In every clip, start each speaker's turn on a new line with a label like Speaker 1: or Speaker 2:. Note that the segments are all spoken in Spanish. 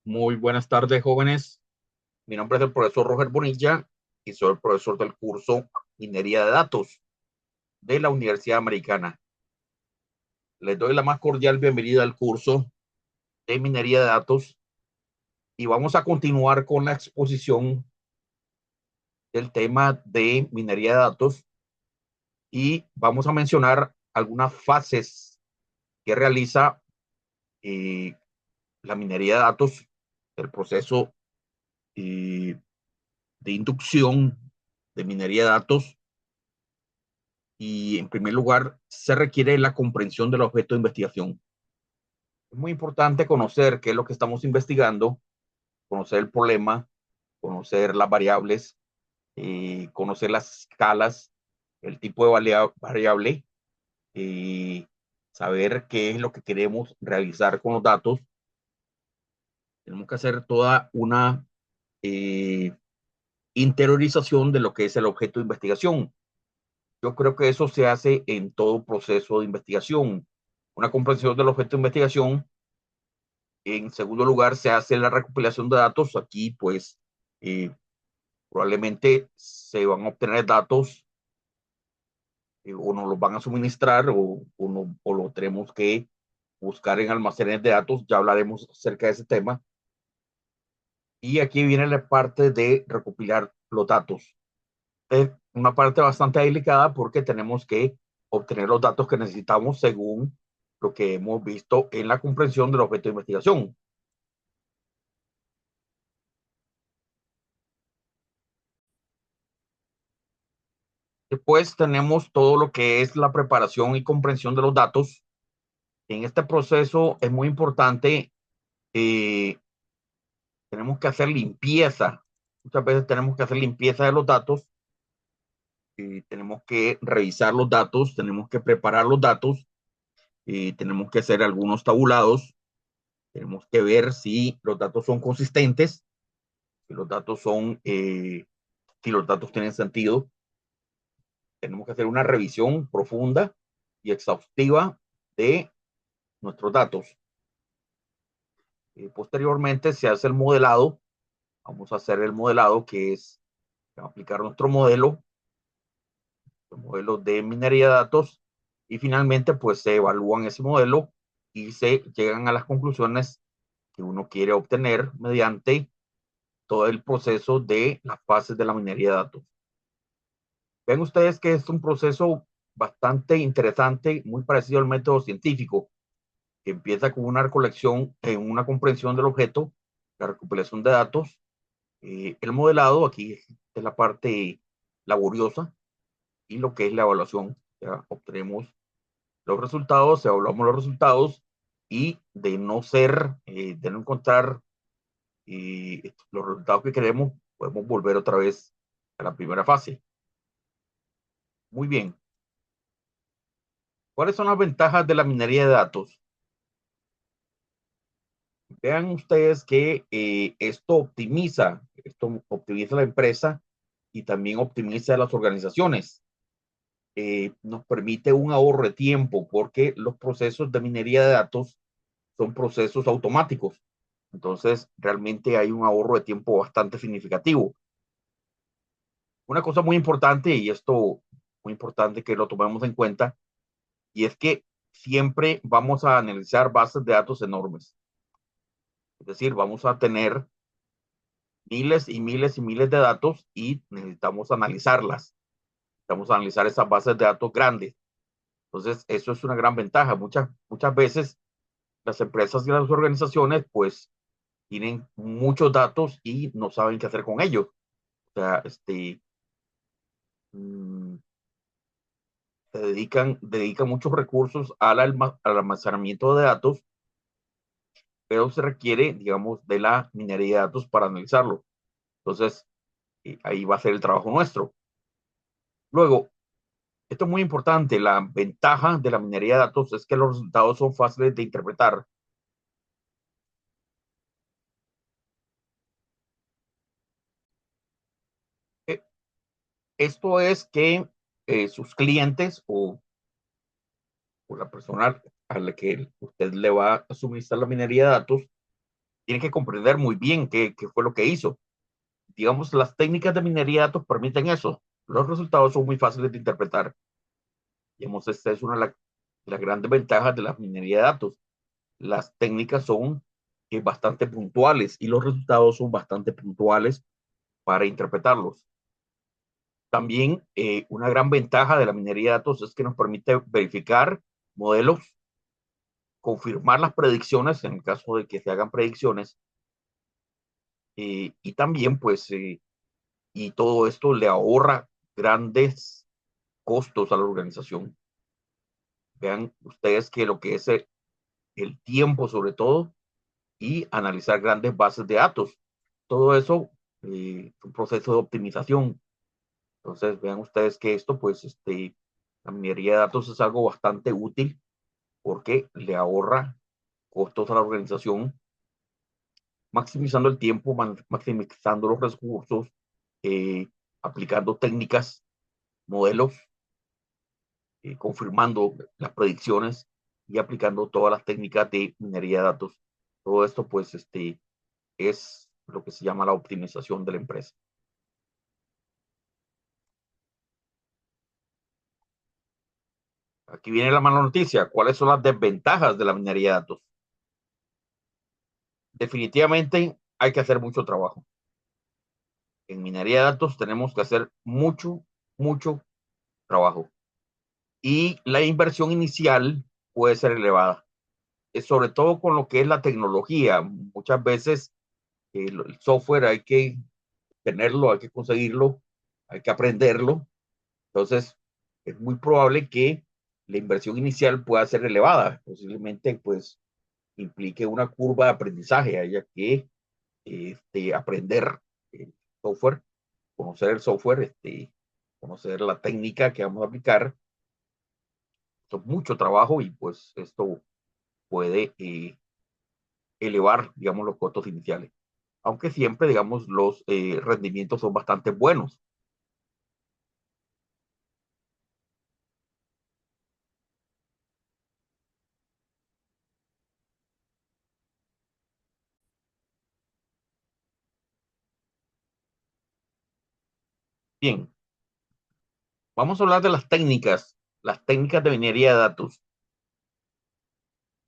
Speaker 1: Muy buenas tardes, jóvenes. Mi nombre es el profesor Roger Bonilla y soy el profesor del curso Minería de Datos de la Universidad Americana. Les doy la más cordial bienvenida al curso de Minería de Datos y vamos a continuar con la exposición del tema de minería de datos y vamos a mencionar algunas fases que realiza eh, la minería de datos, el proceso de inducción de minería de datos. Y en primer lugar, se requiere la comprensión del objeto de investigación. Es muy importante conocer qué es lo que estamos investigando, conocer el problema, conocer las variables, conocer las escalas, el tipo de variable, eh, saber qué es lo que queremos realizar con los datos. Tenemos que hacer toda una eh, interiorización de lo que es el objeto de investigación. Yo creo que eso se hace en todo proceso de investigación. Una comprensión del objeto de investigación. En segundo lugar, se hace la recopilación de datos. Aquí, pues, eh, probablemente se van a obtener datos o nos los van a suministrar o lo tenemos que buscar en almacenes de datos. Ya hablaremos acerca de ese tema. Y aquí viene la parte de recopilar los datos. Es una parte bastante delicada porque tenemos que obtener los datos que necesitamos según lo que hemos visto en la comprensión del objeto de investigación. Después tenemos todo lo que es la preparación y comprensión de los datos. En este proceso es muy importante, eh, tenemos que hacer limpieza. Muchas veces tenemos que hacer limpieza de los datos, tenemos que revisar los datos, tenemos que preparar los datos, tenemos que hacer algunos tabulados, tenemos que ver si los datos son consistentes, si los datos son, si los datos tienen sentido. Tenemos que hacer una revisión profunda y exhaustiva de nuestros datos. Posteriormente se hace el modelado. Vamos a hacer el modelado, que es aplicar nuestro modelo, el modelo de minería de datos, y finalmente pues se evalúan ese modelo y se llegan a las conclusiones que uno quiere obtener mediante todo el proceso de las fases de la minería de datos. Ven ustedes que es un proceso bastante interesante, muy parecido al método científico, que empieza con una recolección, una comprensión del objeto, la recopilación de datos, el modelado, aquí es la parte laboriosa, y lo que es la evaluación. Ya obtenemos los resultados, evaluamos los resultados, y de no ser, de no encontrar los resultados que queremos, podemos volver otra vez a la primera fase. Muy bien. ¿Cuáles son las ventajas de la minería de datos? Vean ustedes que esto optimiza la empresa y también optimiza las organizaciones. Nos permite un ahorro de tiempo porque los procesos de minería de datos son procesos automáticos. Entonces, realmente hay un ahorro de tiempo bastante significativo. Una cosa muy importante, y esto muy importante que lo tomemos en cuenta, y es que siempre vamos a analizar bases de datos enormes. Es decir, vamos a tener miles y miles y miles de datos y necesitamos analizarlas. Necesitamos analizar esas bases de datos grandes. Entonces, eso es una gran ventaja. Muchas veces las empresas y las organizaciones pues tienen muchos datos y no saben qué hacer con ellos. O sea, mm, dedican muchos recursos al almacenamiento de datos, pero se requiere, digamos, de la minería de datos para analizarlo. Entonces, ahí va a ser el trabajo nuestro. Luego, esto es muy importante, la ventaja de la minería de datos es que los resultados son fáciles de interpretar. Eh, Esto es que sus clientes o la persona a la que usted le va a suministrar la minería de datos tiene que comprender muy bien qué fue lo que hizo. Digamos, las técnicas de minería de datos permiten eso. Los resultados son muy fáciles de interpretar. Digamos, esta es una de las grandes ventajas de la minería de datos. Las técnicas son bastante puntuales y los resultados son bastante puntuales para interpretarlos. También una gran ventaja de la minería de datos es que nos permite verificar modelos, confirmar las predicciones en el caso de que se hagan predicciones, y también pues y todo esto le ahorra grandes costos a la organización. Vean ustedes que lo que es el tiempo sobre todo y analizar grandes bases de datos, todo eso es un proceso de optimización. Entonces vean ustedes que esto pues la minería de datos es algo bastante útil porque le ahorra costos a la organización, maximizando el tiempo, maximizando los recursos, eh, aplicando técnicas, modelos, confirmando las predicciones y aplicando todas las técnicas de minería de datos. Todo esto pues es lo que se llama la optimización de la empresa. Aquí viene la mala noticia. ¿Cuáles son las desventajas de la minería de datos? Definitivamente hay que hacer mucho trabajo. En minería de datos tenemos que hacer mucho trabajo. Y la inversión inicial puede ser elevada, sobre todo con lo que es la tecnología. Muchas veces el software hay que tenerlo, hay que conseguirlo, hay que aprenderlo. Entonces, es muy probable que la inversión inicial pueda ser elevada. Posiblemente, pues, implique una curva de aprendizaje. Haya que aprender el software, conocer el software, conocer la técnica que vamos a aplicar. Esto es mucho trabajo y pues esto puede elevar, digamos, los costos iniciales. Aunque siempre, digamos, los rendimientos son bastante buenos. Bien, vamos a hablar de las técnicas de minería de datos.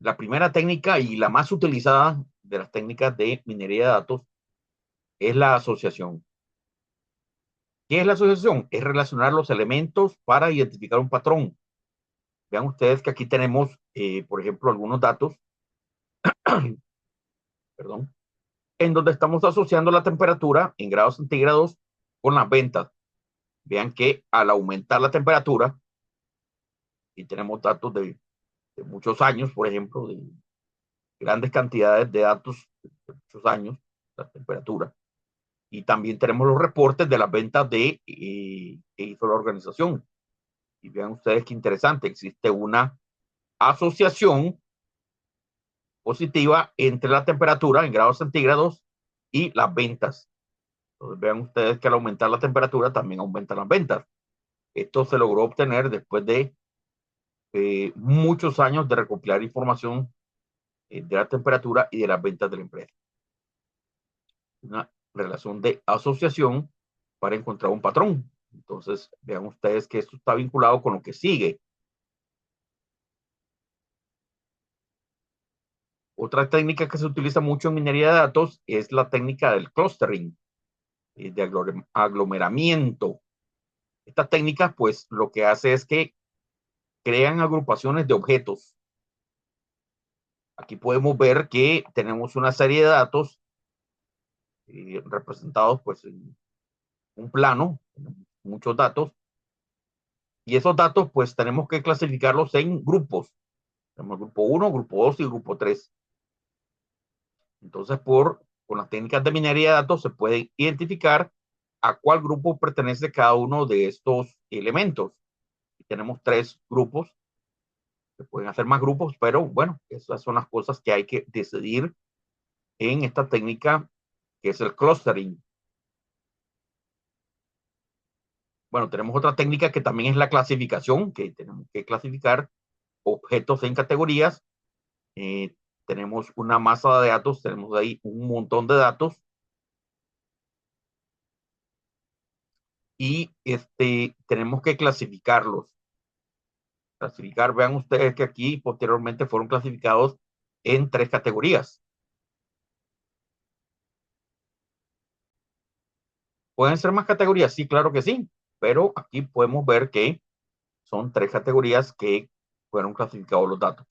Speaker 1: La primera técnica y la más utilizada de las técnicas de minería de datos es la asociación. ¿Qué es la asociación? Es relacionar los elementos para identificar un patrón. Vean ustedes que aquí tenemos, por ejemplo, algunos datos, perdón, en donde estamos asociando la temperatura en grados centígrados con las ventas. Vean que al aumentar la temperatura, y tenemos datos de muchos años, por ejemplo, de grandes cantidades de datos de muchos años, la temperatura, y también tenemos los reportes de las ventas que hizo la organización. Y vean ustedes qué interesante, existe una asociación positiva entre la temperatura en grados centígrados y las ventas. Entonces vean ustedes que al aumentar la temperatura también aumentan las ventas. Esto se logró obtener después de muchos años de recopilar información de la temperatura y de las ventas de la empresa. Una relación de asociación para encontrar un patrón. Entonces vean ustedes que esto está vinculado con lo que sigue. Otra técnica que se utiliza mucho en minería de datos es la técnica del clustering, de aglomeramiento. Esta técnica, pues, lo que hace es que crean agrupaciones de objetos. Aquí podemos ver que tenemos una serie de datos representados, pues, en un plano, muchos datos, y esos datos, pues, tenemos que clasificarlos en grupos. Tenemos grupo 1, grupo 2 y grupo 3. Entonces, con las técnicas de minería de datos se puede identificar a cuál grupo pertenece cada uno de estos elementos. Y tenemos 3 grupos, se pueden hacer más grupos, pero bueno, esas son las cosas que hay que decidir en esta técnica que es el clustering. Bueno, tenemos otra técnica que también es la clasificación, que tenemos que clasificar objetos en categorías. tenemos una masa de datos, tenemos ahí un montón de datos. Y tenemos que clasificarlos. Clasificar, vean ustedes que aquí posteriormente fueron clasificados en 3 categorías. ¿Pueden ser más categorías? Sí, claro que sí, pero aquí podemos ver que son 3 categorías que fueron clasificados los datos.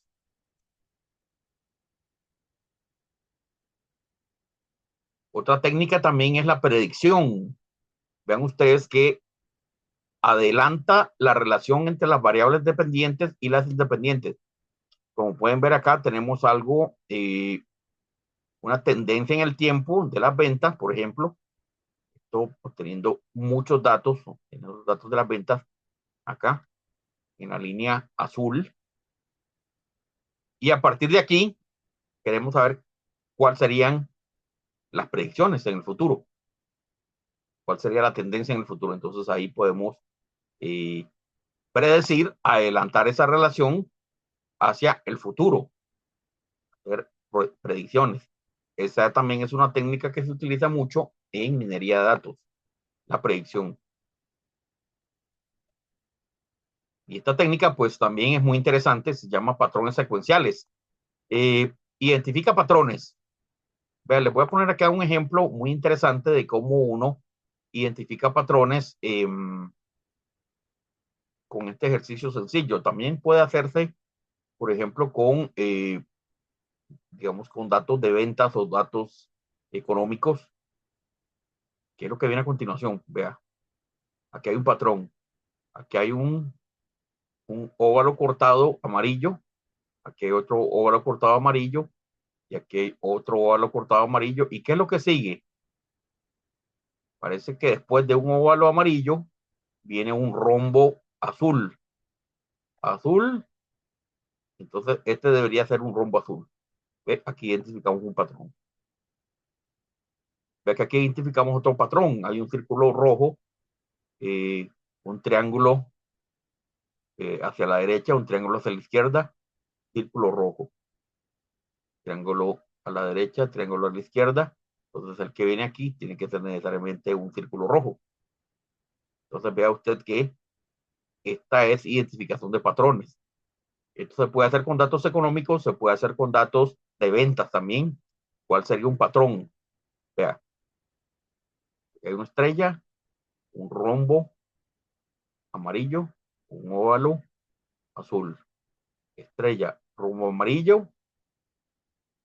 Speaker 1: Otra técnica también es la predicción. Vean ustedes que adelanta la relación entre las variables dependientes y las independientes. Como pueden ver acá, tenemos algo, una tendencia en el tiempo de las ventas, por ejemplo, obteniendo muchos datos, los datos de las ventas acá en la línea azul. Y a partir de aquí, queremos saber cuáles serían las predicciones en el futuro, cuál sería la tendencia en el futuro. Entonces ahí podemos predecir, adelantar esa relación hacia el futuro, hacer predicciones. Esa también es una técnica que se utiliza mucho en minería de datos, la predicción. Y esta técnica pues también es muy interesante, se llama patrones secuenciales. Identifica patrones. Vean, les voy a poner acá un ejemplo muy interesante de cómo uno identifica patrones con este ejercicio sencillo. También puede hacerse, por ejemplo, con, digamos, con datos de ventas o datos económicos, que es lo que viene a continuación. Vea, aquí hay un patrón, aquí hay un óvalo cortado amarillo, aquí hay otro óvalo cortado amarillo, y aquí hay otro óvalo cortado amarillo. ¿Y qué es lo que sigue? Parece que después de un óvalo amarillo viene un rombo azul. Azul, entonces este debería ser un rombo azul. ¿Ve? Aquí identificamos un patrón. Ve que aquí identificamos otro patrón. Hay un círculo rojo, un triángulo hacia la derecha, un triángulo hacia la izquierda, círculo rojo. Triángulo a la derecha, triángulo a la izquierda. Entonces el que viene aquí tiene que ser necesariamente un círculo rojo. Entonces vea usted que esta es identificación de patrones. Esto se puede hacer con datos económicos, se puede hacer con datos de ventas también. ¿Cuál sería un patrón? Vea, hay una estrella, un rombo amarillo, un óvalo azul. Estrella, rombo amarillo,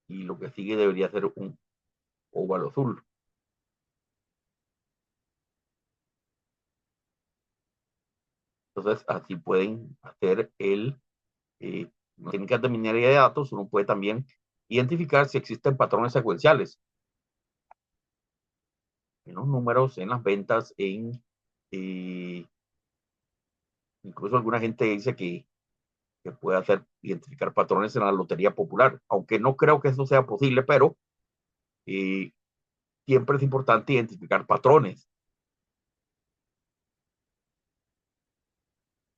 Speaker 1: y lo que sigue debería ser un óvalo azul. Entonces, así pueden hacer técnicas de minería de datos. Uno puede también identificar si existen patrones secuenciales en los números, en las ventas, incluso alguna gente dice que puede hacer identificar patrones en la lotería popular, aunque no creo que eso sea posible, pero siempre es importante identificar patrones.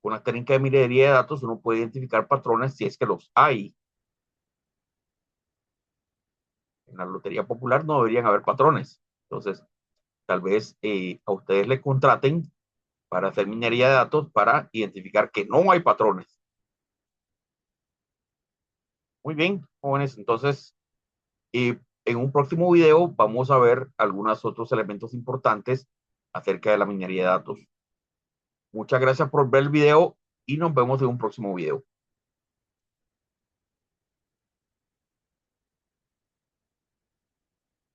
Speaker 1: Con la técnica de minería de datos uno puede identificar patrones si es que los hay. En la lotería popular no deberían haber patrones. Entonces, tal vez a ustedes les contraten para hacer minería de datos para identificar que no hay patrones. Muy bien, jóvenes. Entonces, en un próximo video vamos a ver algunos otros elementos importantes acerca de la minería de datos. Muchas gracias por ver el video y nos vemos en un próximo video.